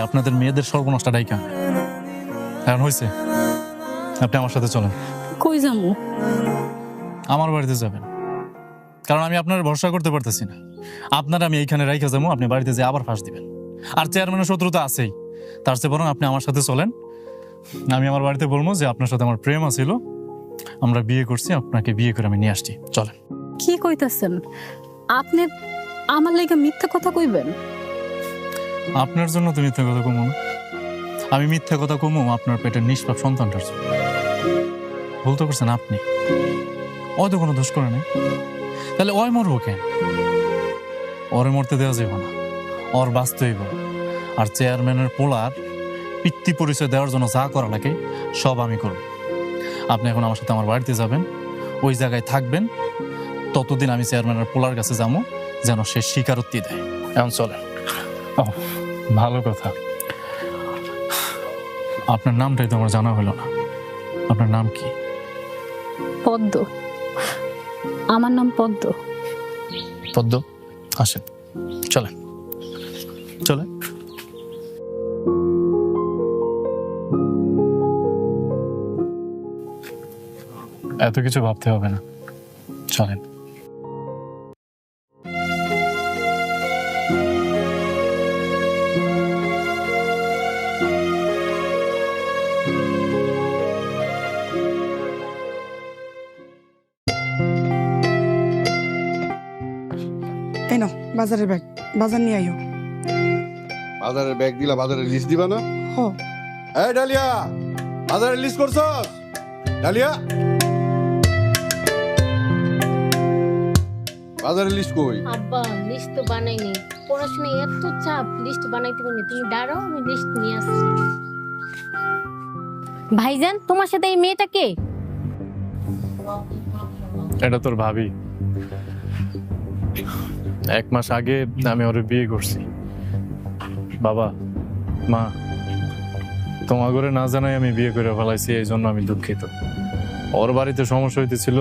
আপনাদের মেয়েদের সর্বনাশটা ডাইকা এখন হয়েছে, আপনি আমার সাথে চলেন। কই যামু? আমার বাড়িতে যাবেন, কারণ আমি আপনার ভরসা করতে পারতেছি না। আপনার আমি এইখানে রাইখা যাবো, আপনি বাড়িতে যেয়ে আবার ফাঁস দিবেন। আর চেয়ারম্যানের শত্রু তো আছেই, তার চেয়ে বরং আপনি আমার সাথে চলেন। আমি আমার বাড়িতে বলবো যে আপনার সাথে আমার প্রেম আছিল, আমরা বিয়ে করছি, আপনাকে বিয়ে করে আমি নিয়ে আসছি, চলেন। কি কইতাছেন আপনি? আমার লাগা মিথ্যা কথা কইবেন? আপনার জন্য তো মিথ্যা কথা কমো না, আমি মিথ্যা কথা কমো আপনার পেটের নিষ্পাপ সন্তানটার জন্য। ভুল তো করছেন আপনি, ওই তো কোনো দোষ করে নাই, তাহলে ওই মরবো কেন? ওরে মরতে দেওয়া যাবে না, ওর বাঁচতে হইব। আর চেয়ারম্যানের পোলার পিতৃ পরিচয় দেওয়ার জন্য যা করা লাগে সব আমি করব। আপনি এখন আমার সাথে আমার বাড়িতে যাবেন, ওই জায়গায় থাকবেন, ততদিন আমি চেয়ারম্যানের পোলার কাছে যাবো যেন সে স্বীকারোক্তি দেয়। এখন চলেন। ও ভালো কথা, আপনার নামটাই তো আমার জানা হলো না, আপনার নাম কি? পদ্ম। আমার নাম পদ্ম। পদ্ম, আসেন, চলেন চলেন। এত কিছু ভাবতে হবে না, চলেন। এই নাও বাজারের ব্যাগ, বাজার নিয়ে আইও। বাজারের ব্যাগ দিলা, বাজারের লিস্ট দিবা না? হ। এই ডালিয়া, বাজারের লিস্ট করছস? ডালিয়া, বাজারের লিস্ট কই? আব্বা লিস্ট তো বানাইনি, পড়াশোনায় এত চাপ, লিস্ট বানাইতে পারিনি। তুমি দাঁড়াও, আমি লিস্ট নিয়ে আসছি। ভাইজান, তোমার সাথে এই মেয়েটা কে? এটা তোর ভাবি। 1 মাস আগে আমি ওরে বিয়ে করছি। বাবা মা, তোমার ঘরে না জানাই আমি বিয়ে করে ফেলাইছি, এই জন্য আমি দুঃখিত। ওর বাড়িতে সমস্যা হইতেছিল,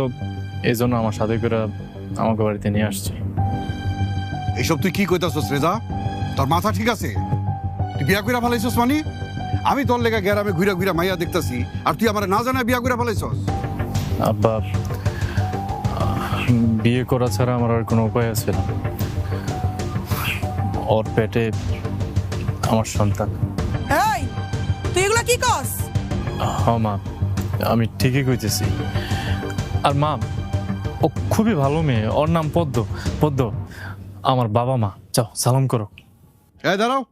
এই জন্য আমার সাথে করে আমাকে বাড়িতে নিয়ে আসছি। এইসব তুই কি কইতাছস রেজা? তোর মাথা ঠিক আছে? তুই বিয়া কইরা ফেলাইছস মানে? আমি তোর লেগা গ্যারামে ঘুরা ঘুরা মাইয়া দেখতাছি, আর তুই আমার না জানায় বিয়া কইরা ফেলাইছস? আব্বা, বিয়ে করা ছাড়া আমার আর কোনো উপায় আছে না। ওর পেটে আমার সন্তান। এই তুই এগুলা কি কস? হ্যাঁ মা, আমি ঠিকই কইতেছি। আর মা, ও খুবই ভালো মেয়ে, ওর নাম পদ্ম। পদ্ম আমার বাবা মা, যাও সালাম করো। এই দাঁড়াও,